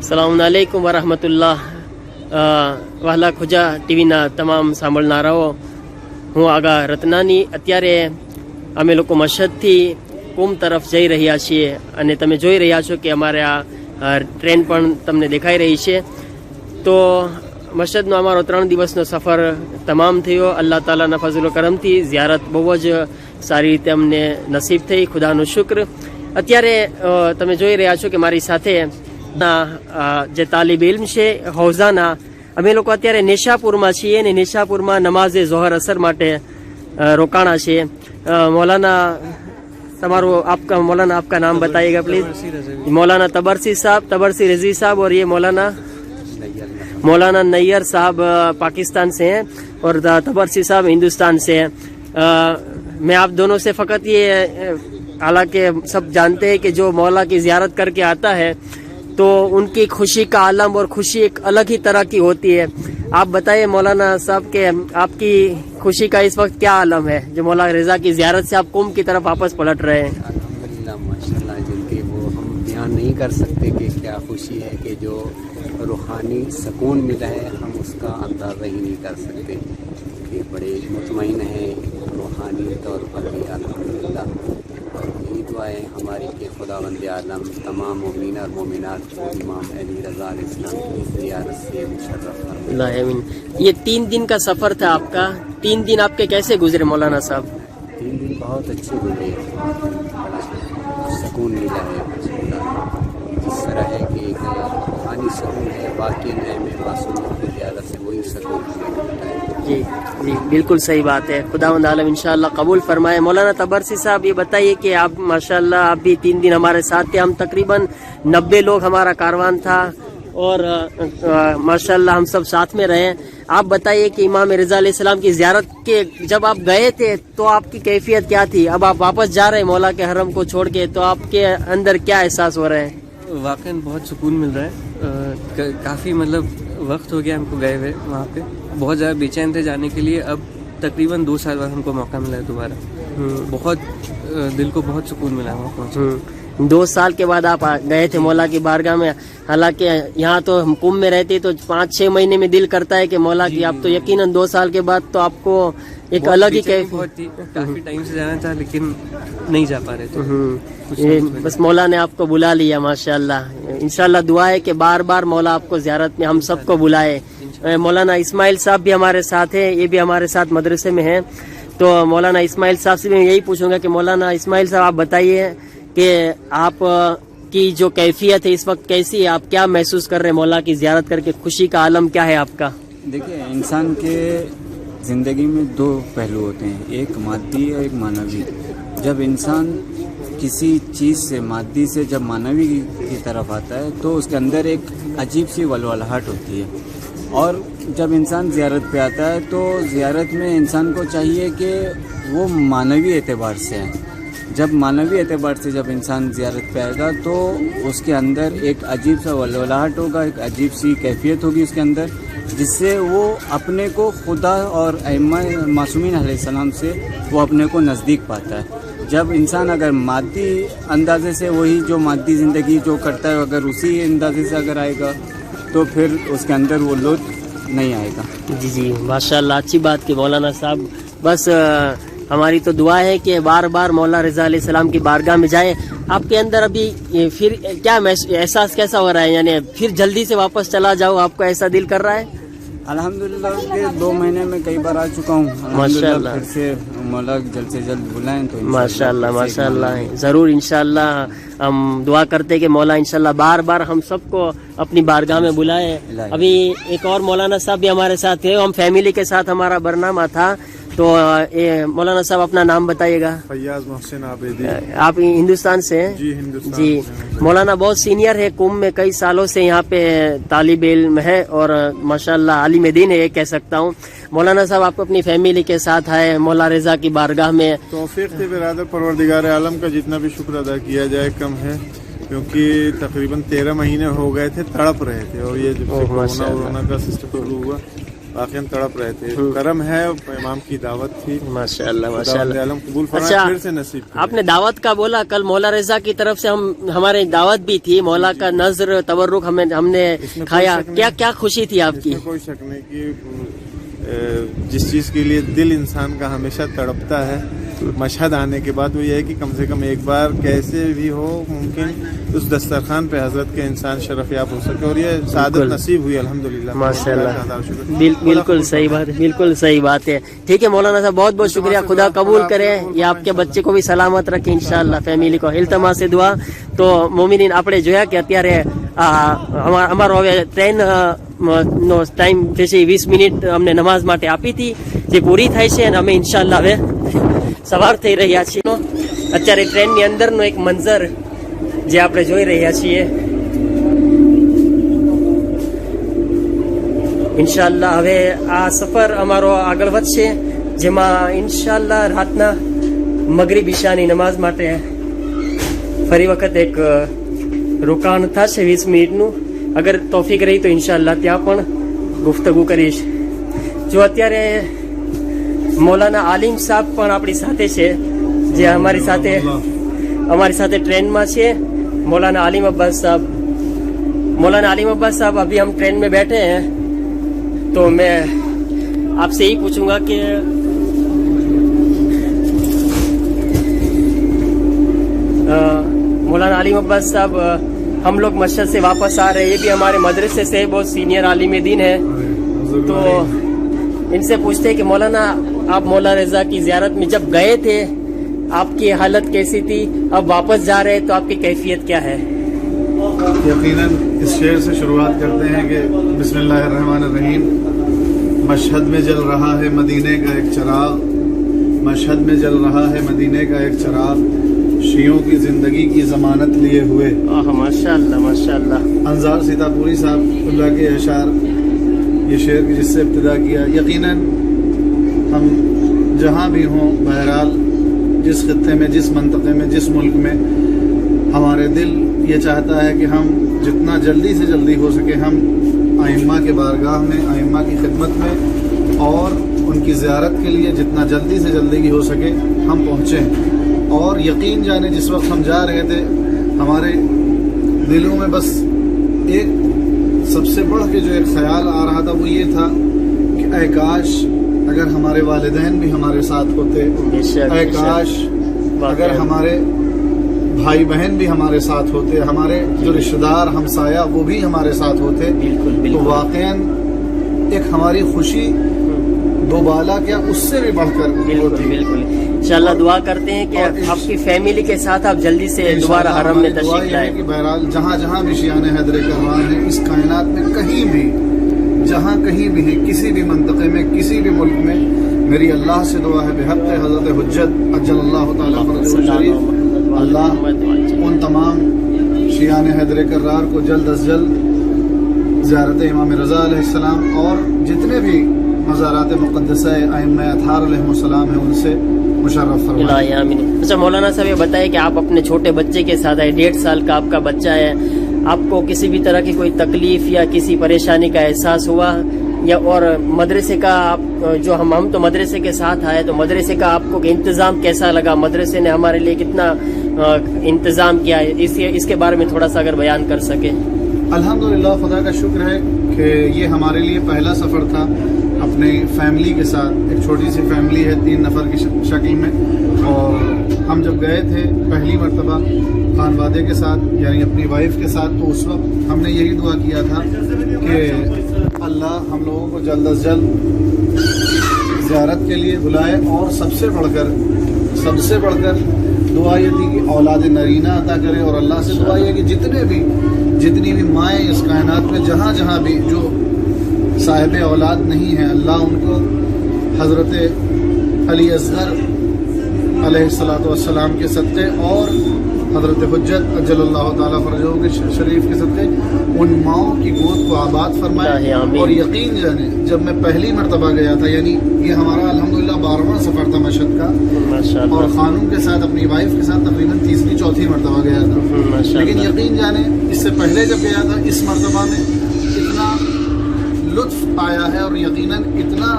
અસલામુ અલૈકુમ વરહમતુલ્લાહ. વહાલા ખુજા ટીવીના તમામ સાંભળનારાઓ, હું આગા રત્નાની. અત્યારે અમે લોકો મશહદથી કુમ તરફ જઈ રહ્યા છીએ અને તમે જોઈ રહ્યા છો કે અમારે આ ટ્રેન પણ તમને દેખાઈ રહી છે. તો મશહદનો અમારો 3 દિવસનો સફર તમામ થયો. અલ્લાહ તાલાના ફઝલ કરમથી ઝિયારત બહુ જ સારી રીતે અમને નસીબ થઈ, ખુદાનો શુક્ર. અત્યારે તમે જોઈ રહ્યા છો કે મારી સાથે જે તાલિબ ઇલ્મ છે હૌઝાના, અમે લોકો અત્યારે નિશાપુરમાં છીએ અને નિશાપુરમાં નમાઝે ઝોહર અસર માટે રોકાણા છીએ. મૌલાના તમારું मौलाना आपका नाम बताइएगा प्लीज. मौलाना तबरसी साहब, तबरसी रजी साहब, और ये मौलाना नैयर साहब पाकिस्तान से हैं और तबरसी साहब हिंदुस्तान से हैं. मैं आप दोनों से फ़कत ये, हालांकि सब जानते हैं कि जो मौला की ज़ियारत करके आता है तो उनकी खुशी का आलम और खुशी एक अलग ही तरह की होती है. आप बताइए मौलाना साहब के आपकी खुशी का इस वक्त क्या आलम है जो मौला रज़ा की ज़ियारत से आप कुम की तरफ वापस पलट रहे हैं? अल्हम्दुलिल्लाह, माशाल्लाह, जिनकी वो हम बयान नहीं कर सकते कि क्या खुशी है कि जो रूहानी सुकून मिला है, हम उसका अंदाज़ा ही नहीं कर सकते कि बड़े मुतमईन हैं रूहानी तौर पर भी. अल्हम्दुलिल्लाह, यही दुआएं हमारी कि खुदावंद आलम तमाम मोमिन और मोमिनात को इमाम अली रज़ा अलैहिस्सलाम की ज़ियारत से मुशर्रफ फरमाए. ये 3 दिन का सफ़र था आपका, 3 दिन आपके कैसे गुजरे मौलाना साहब? 3 दिन बहुत अच्छे गुजरे, बड़ा सुकून मिला है. जिस तरह है कि एक रूहानी सुकून है, बाकी नए में मासूमियत की ज़ियारत से वही सुकून मिलता है. जी जी, बिल्कुल सही बात है. खुदावंद आलम इंशाअल्लाह कबूल फरमाए. मौलाना तबरसी साहब, ये बताइए कि आप माशाअल्लाह आप भी 3 दिन हमारे साथ थे. हम तकरीबन 90 लोग हमारा कारवान था और माशाअल्लाह हम सब साथ में रहे. आप बताइए कि इमाम रज़ा अलैहिस्सलाम की ज़ियारत के जब आप गए थे तो आपकी कैफियत क्या थी? अब आप वापस जा रहे हैं मौला के हरम को छोड़ के, तो आपके अंदर क्या एहसास हो रहे हैं? वाकई बहुत सुकून मिल रहा है. काफ़ी मतलब वक्त हो गया हमको गए हुए वहाँ पे, बहुत ज़्यादा बेचैन थे जाने के लिए. अब तकरीबन 2 साल बाद हमको मौका मिला है दोबारा. बहुत दिल को बहुत सुकून मिला वहाँ पहुँच. 2 साल के बाद आप गए थे मौला की बारगाह में. हालांकि यहाँ तो हम कुंभ में रहते तो 5-6 महीने में दिल करता है कि मौला की, आप तो यकीनन 2 साल के बाद तो आपको एक अलग ही काफी टाइम से जाना था लेकिन नहीं जा पा रहे थे. बस मौला ने आपको बुला लिया माशाअल्लाह. इंशाअल्लाह दुआ है कि बार बार मौला आपको ज़ियारत में हम सबको बुलाए. मौलाना इस्माइल साहब भी हमारे साथ हैं, ये भी हमारे साथ मदरसे में हैं. तो मौलाना इस्माइल साहब से मैं यही पूछूंगा कि मौलाना इस्माइल साहब आप बताइए कि आप की जो कैफियत है इस वक्त कैसी है? आप क्या महसूस कर रहे हैं मौला की ज़ियारत करके? खुशी का आलम क्या है आपका? देखिए, इंसान के ज़िंदगी में 2 पहलू होते हैं, एक मादी और एक मानवी. जब इंसान किसी चीज़ से, मादी से जब मानवी की तरफ आता है तो उसके अंदर एक अजीब सी वलवलाहट होती है. और जब इंसान ज़ियारत पे आता है तो ज़ियारत में इंसान को चाहिए कि वो मानवी एतबार से है. जब मानवी एतबार से जब इंसान ज़ियारत पे आएगा तो उसके अंदर एक अजीब सा वलवलाहट होगा, एक अजीब सी कैफियत होगी उसके अंदर, जिससे वो अपने को खुदा और अइम्मा मासूमीन अलैहिस्सलाम से वो अपने को नज़दीक पाता है. जब इंसान अगर मादी अंदाजे से वही जो मादी ज़िंदगी जो करता है अगर उसी अंदाजे से अगर आएगा तो फिर उसके अंदर वो लुत्फ़ नहीं आएगा. जी जी, माशाअल्लाह, अच्छी बात की मौलाना साहब. बस हमारी तो दुआ है कि बार बार मौला रज़ा अलैहिस्सलाम की बारगाह में जाए. आपके अंदर अभी फिर क्या एहसास कैसा हो रहा है? यानी फिर जल्दी से वापस चला जाओ, आपको ऐसा दिल कर रहा है? अल्हम्दुलिल्लाह के 2 महीने में कई बार आ चुका हूँ. माशाअल्लाह, फिर से मौला जल्द से जल्द बुलाएं तो माशाअल्लाह माशाअल्लाह. ज़रूर इंशाअल्लाह हम दुआ करते हैं कि मौला इंशाअल्लाह बार बार हम सबको अपनी बारगाह में बुलाए. अभी एक और मौलाना साहब भी हमारे साथ थे, हम फैमिली के साथ हमारा बरनामा था. तो मौलाना साहब अपना नाम बताइएगा. फैयाज मोहसिन आबिदी. आप हिंदुस्तान से हैं? जी, हिंदुस्तान जी. मौलाना बहुत सीनियर है कुंभ में, कई सालों से यहाँ पे तालिब इल्म है और माशाअल्लाह आलिम दीन है ये कह सकता हूँ. मौलाना साहब आप अपनी फैमिली के साथ आए मौला रज़ा की बारगाह में. तौफीक थे बिरादर, परवरदिगार आलम का जितना भी शुक्र अदा किया जाए कम है, क्योंकि तकरीबन 13 महीने हो गए थे तड़प रहे थे और ये जब कोरोना का सिस्टम शुरू हुआ वाकई तड़प रहे थे। करम है, इमाम की दावत थी, माशाल्लाह खुदा माशाल्लाह। आलम कबूल फरमाए, अच्छा, फिर से नसीब करे। आपने दावत का बोला, कल मौला रजा की तरफ से हमारे दावत भी थी, मौला का नजर तबर्रुक हमने इसमें कोई खाया। शक नहीं। क्या क्या खुशी थी आपकी? इसमें कोई शक नहीं कि जिस चीज के लिए दिल इंसान का हमेशा तड़पता है, मशहद आने के बाद वो ये है कि कम से कम एक बार कैसे भी हो मुमकिन उस दस्तरखान पे हजरत के इंसान शरफयाब हो सके, और ये सादत नसीब हुई अल्हम्दुलिल्लाह माशाल्लाह। शुक्र। बिल्कुल सही बात है, बिल्कुल सही बात है। ठीक है मौलाना साहब, बहुत बहुत शुक्रिया, खुदा कबूल करे, ये आपके बच्चे को भी सलामत रखे इंशाअल्लाह, फैमिली को इल्तमा से दुआ। तो મોમિનીન આપણે જોયા કે અત્યારે અમારો હવે ટ્રેન નો ટાઈમ જે છે 20 મિનિટ અમને નમાઝ માટે આપી હતી, જે પૂરી થાય છે અને અમે ઇન્શાઅલ્લાહ હવે સવાર થઈ રહ્યા છીએ. અત્યારે ટ્રેનની અંદરનો એક મંઝર જે આપણે જોઈ રહ્યા છીએ, ઇન્શાઅલ્લાહ હવે આ સફર અમારો આગળ વધશે, જેમાં ઇન્શાઅલ્લાહ રાતના મગરીબ ઈશાની નમાઝ માટે ફરી વખત એક રોકાણ થશે 20 મિનિટનું. અગર તોફીક રહી તો ઇન્શાઅલ્લાહ ત્યાં પણ ગુફ્તગુ કરીશ. જો અત્યારે મૌલાના આલિમ સાહેબ પણ આપણી સાથે છે, જે અમારી સાથે ટ્રેનમાં છે, मौलाना आलिम अब्बास साहब. मौलाना आलिम अब्बास साहब, अभी हम ट्रेन में बैठे हैं, तो मैं आपसे यही पूछूंगा कि मौलाना आलिम अब्बास साहब, हम लोग मस्जिद से वापस आ रहे हैं, ये भी हमारे मदरसे से बहुत सीनियर आलिम दीन है, तो इनसे पूछते हैं कि मौलाना आप मौला रजा की ज़ियारत में जब गए थे आपकी हालत कैसी थी, अब वापस जा रहे हैं तो आपकी कैफियत क्या है? यकीनन इस शेर से शुरुआत करते हैं कि बिस्मिल्लाहिर्रहमानिर्रहीम। मशहद में जल रहा है मदीने का एक चिराग, मशहद में जल रहा है मदीने का एक चिराग, शियों की जिंदगी की जमानत लिए हुए। माशाअल्लाह माशाअल्लाह। अंजार सीतापुरी साहब अल्लाह के अशार, ये शेर की जिससे इब्तिदा किया। यकीनन हम जहाँ भी हों, बहरहाल जिस खत्ते में, जिस मंतक़े में, जिस मुल्क में, हमारे दिल ये चाहता है कि हम जितना जल्दी से जल्दी हो सके हम आइम्मा के बारगाह में, आइम्मा की खिदमत में और उनकी ज़ियारत के लिए जितना जल्दी से जल्दी हो सके हम पहुँचें। और यकीन जाने जिस वक्त हम जा रहे थे हमारे दिलों में बस एक सबसे बढ़ के जो एक ख्याल आ रहा था वो ये था कि ऐ काश अगर हमारे वालिदैन भी हमारे साथ होते, ऐ काश अगर हमारे भाई बहन भी हमारे साथ होते, हमारे जो रिश्तेदार हमसाया वो भी हमारे साथ होते, तो वाक़ईन एक हमारी खुशी दो बाला क्या उससे भी बढ़कर होती। बिल्कुल इंशाअल्लाह दुआ करते हैं कि आपकी फैमिली के साथ आप जल्दी से दोबारा हरम में तशरीफ लाएं। कि बहरहाल जहाँ जहाँ भी शियान हैदर करवान है इस कायनात में कहीं भी, जहाँ कहीं भी है, किसी भी मंतक़े में, किसी भी मुल्क में, मेरी अल्लाह से दुआ है बेहद हज़रत हुज्जत अज्जलल्लाहु ताला फरजहु शरीफ, अल्लाह उन तमाम शियान हैदर कर्रार को जल्द अज जल्द ज़ियारत इमाम रज़ा अलैहिस्सलाम और जितने भी मज़ारात मुक़द्दसा आइम्मा अत्हार अलैहिस्सलाम हैं उनसे मुशर्रफ फरमाएं। अच्छा मौलाना साहब, ये बताइए कि आप अपने छोटे बच्चे के साथ आए, 1.5 साल का आपका बच्चा है, आपको किसी भी तरह की कोई तकलीफ या किसी परेशानी का एहसास हुआ, या और मदरसे का आप जो हम तो मदरसे के साथ आए, तो मदरसे का आपको इंतज़ाम कैसा लगा? मदरसे ने हमारे लिए कितना इंतज़ाम किया है, इसके बारे में थोड़ा सा अगर बयान कर सके। अल्हम्दुलिल्लाह, खुदा का शुक्र है कि ये हमारे लिए पहला सफ़र था अपने फैमिली के साथ। एक छोटी सी फैमिली है 3 नफ़र की शक्ल में, और हम जब गए थे पहली मरतबा खानवादे के साथ, यानी अपनी वाइफ के साथ, तो उस वक्त हमने यही दुआ किया था कि अल्लाह हम लोगों को जल्द अज जल्द ज़ियारत के लिए बुलाए, और सबसे बढ़कर दुआ ये थी कि औलाद नरीना अता करे, और अल्लाह से दुआ ये कि जितनी भी माएँ इस कायनात में जहाँ जहाँ भी जो साहिब औलाद नहीं है, अल्लाह उनको हज़रत अली असगर अलैहिस्सलातु वस्सलाम के सदक़े और हज़रत हुज्जत अज्जलल्लाहु ताला फरजहु के शरीफ के सदक़े उन माओं की गोद को आबाद फरमाए। और यकीन जाने जब मैं पहली मरतबा गया था, यानी ये हमारा अल्हम्दुलिल्लाह 12वां सफ़र था मशहद का, और ख़ानूम के साथ अपनी वाइफ के साथ तकरीबन 3री-4थी मरतबा गया था। लेकिन यकीन जाने इससे पहले जब गया था, इस मरतबा में इतना लुत्फ आया है और यकीनन इतना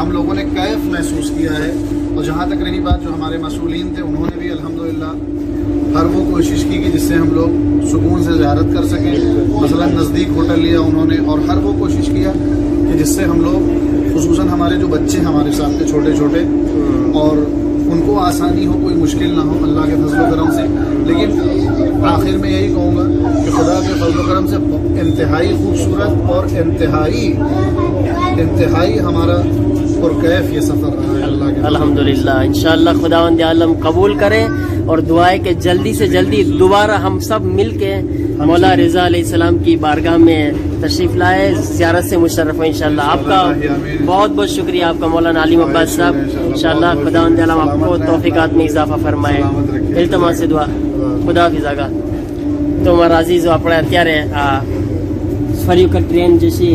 हम लोगों ने कैफ महसूस किया है। और जहाँ तक रही बात, जो हमारे मसूलीन थे उन्होंने भी अल्हम्दुलिल्लाह हर वो कोशिश की कि जिससे हम लोग सुकून से ज़ियारत कर सकें। मसलन नज़दीक होटल लिया उन्होंने, और हर वो कोशिश किया कि जिससे हम लोग, खुसूसन हमारे जो बच्चे हमारे साथ थे छोटे छोटे, और उनको आसानी हो, कोई मुश्किल ना हो अल्लाह के फजल करम से। लेकिन आखिर में यही कहूँगा कि खुदा के फजल करम से इंतहाई खूबसूरत और इंतहाई हमारा पुरकैफ ये सफ़र रहा है। अल्लाह के अल्हम्दुलिल्लाह, इंशाअल्लाह खुदावंद आलम कबूल करे, और दुआ है कि जल्दी से जल्दी दोबारा हम सब मिल के मौला रज़ा अलैहिस्सलाम की बारगाह में तशरीफ़ लाए, ज़ियारत से मुशर्रफ हो इंशाअल्लाह। आपका बहुत बहुत शुक्रिया आपका मौलाना अलीम अब्बास साहब। इंशाअल्लाह खुदावंद आलम आपको तौफीकात में इजाफा फरमाए। इल्तमा से दुआ, खुदा हाफिज़ आगा। તો મારા અઝીઝો, આપણે અત્યારે આ ફરી વખત ટ્રેન જે છે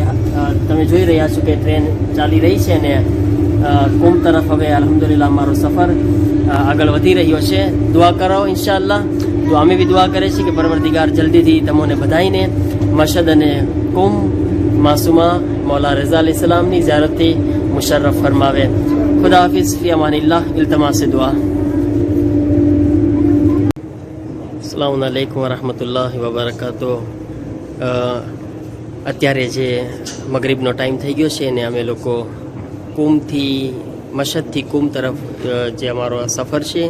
તમે જોઈ રહ્યા છો કે ટ્રેન ચાલી રહી છે, ને કુમ તરફ હવે અલ્હમ્દુલિલ્લાહ મારો સફર આગળ વધી રહ્યો છે. દુઆ કરો ઇન્શાઅલ્લાહ. તો અમે બી દુઆ કરે છે કે પરવરદિગાર જલ્દીથી તમને બધાઈને મશહદ અને કુમ માસુમા મૌલા રઝા અલૈહિસ્સલામની ઝિયારતથી મુશર્રફ ફરમાવે. ખુદા હાફિઝ, ફી અમાનિલ્લાહ. ઇલ્તમા સે દુઆ. અસ્સલામુ અલૈકુમ વરહમતુલ્લાહિ વબરકાતુહ. અત્યારે જે મગરિબનો ટાઈમ થઈ ગયો છે, ને અમે લોકો કુમથી મશહદથી કુમ તરફ જે અમારો આ સફર છે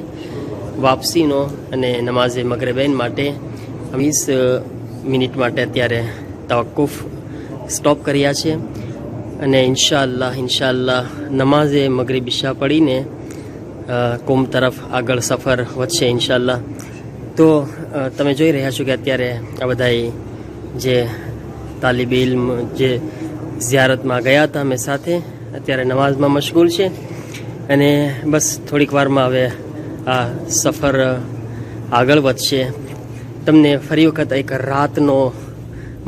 વાપસીનો, અને નમાઝે મગરિબૈન માટે 20 મિનિટ માટે અત્યારે તવક્કુફ સ્ટોપ કર્યા છે. અને ઇન્શાઅલ્લાહ નમાઝે મગરિબ ઇશા પડીને કુમ તરફ આગળ સફર વધશે ઇન્શાઅલ્લાહ. તો તમે જોઈ રહ્યા છો કે અત્યારે આ બધા જે તાલિબે ઇલ્મ જે ઝિયારતમાં ગયા હતા અમે સાથે, અત્યારે નમાઝમાં મશગુલ છે. અને બસ થોડીક વારમાં હવે આ સફર આગળ વધશે. તમને ફરી વખત એક રાતનો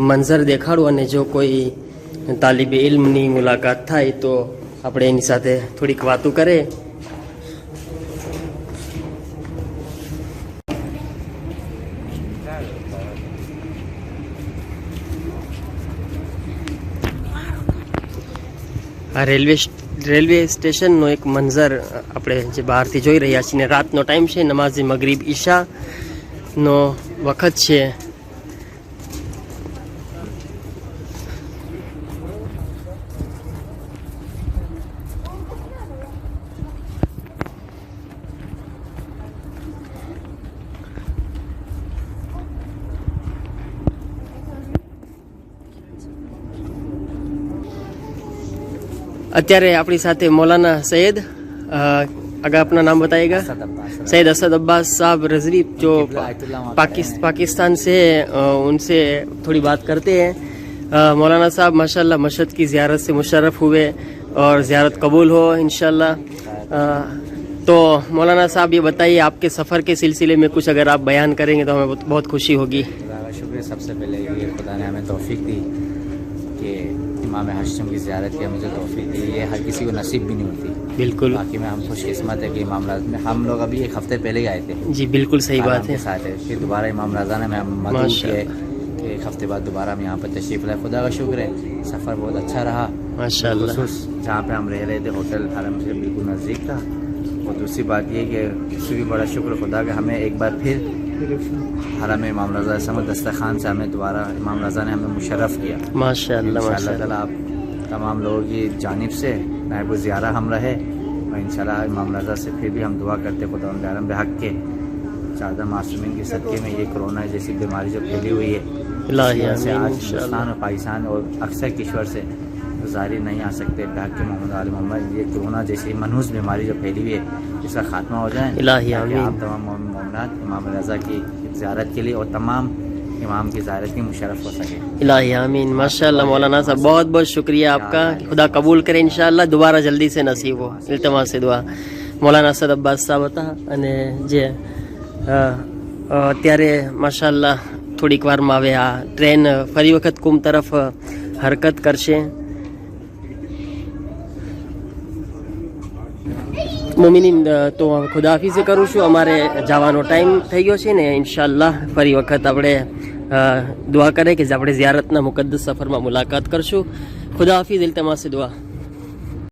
મંઝર દેખાડું, અને જો કોઈ તાલિબે ઇલ્મની મુલાકાત થાય તો આપણે એની સાથે થોડીક વાતો કરે. આ રેલવે સ્ટેશનનો એક મંઝર આપણે જે બહારથી જોઈ રહ્યા છીએ, ને રાતનો ટાઈમ છે, નમાઝે મગરિબ ઈશાનો વખત છે. અત્યારે આપણી સાથે मौलाना सैयद, अगर अपना नाम बताइएगा. सैयद असद अब्बास साहब रजवी, जो पाकिस्तान से है, उनसे थोड़ी बात करते हैं. मौलाना साहब माशाल्लाह मशहद की ज़ियारत से मुशर्रफ हुए और ज़ियारत कबूल हो इंशाल्लाह. तो मौलाना साहब ये बताइए, आपके सफ़र के सिलसिले में कुछ अगर आप बयान करेंगे तो हमें बहुत खुशी होगी. शुक्रिया. सबसे पहले ये खुदा ने हमें तौफीक दी कि इमाम हाशिम की ज़ियारत की मुझे तौफीक दी. ये हर किसी को नसीब भी नहीं होती. बिल्कुल. बाकी में हम खुशकिस्मत है कि इमाम राजा में हम लोग अभी एक हफ्ते पहले ही आए थे. जी बिल्कुल सही बात है. साथ है फिर दोबारा इमाम राजा ने हमें मदद किए कि एक हफ्ते बाद दोबारा हम यहाँ पर तशरीफ़ लाए. खुदा का शुक्र है, सफ़र बहुत अच्छा रहा माशाल्लाह. जहाँ पे हम रह रहे थे होटल हरम से बिल्कुल नज़दीक था. और दूसरी बात ये कि उससे भी बड़ा शुक्र खुदा का हमें एक बार फिर हरम इमाम रज़ा समद दस्तरखान से हमें दोबारा इमाम रज़ा ने हमें मुशर्रफ किया. माशाल्लाह इंशाअल्लाह ताला आप तमाम लोगों की जानिब से नायब ज़ियारा हम रहे. और इंशाअल्लाह इमाम रज़ा से फिर भी हम दुआ करते खुदा उनके आलम बेहक के चादर मासूमिन के सदक़े में ये कोरोना जैसी बीमारी जो फैली हुई है, से आज हिंदुस्तान और पाकिस्तान और अक्सर किश्वर से ज़ाहिर नहीं आ सकते. बेहक के मोहम्मद आल मोहम्मद, ये कोरोना जैसी मनहूस बीमारी जो फैली हुई है, इसका खात्मा हो जाए. आप तमाम मोमिनात इमाम रज़ा की ज़ियारत के लिए और तमाम इमाम की ज़ियारत की मुशर्रफ हो सके. इलाही आमीन. माशाल्लाह मौलाना साहब, बहुत बहुत शुक्रिया आपका. खुदा कबूल करे इंशाअल्लाह, दोबारा जल्दी से नसीब हो. इल्तमा से दुआ. मौलाना असद अब्बास साहब હતા. અને જે અત્યારે માશાલ્લાહ થોડીક વારમાં હવે આ ટ્રેન ફરી વખત કુમ તરફ હરકત કરશે. મોમિનીન, તો ખુદાહાફિઝ કરું છું. અમારે જવાનો ટાઈમ થઈ ગયો છે, ને ઇન્શાઅલ્લાહ ફરી વખત આપણે દુઆ કરે કે આપણે ઝિયારતના મુકદ્દસ સફરમાં મુલાકાત કરશું. خدا حافظ. التماس سے دعا.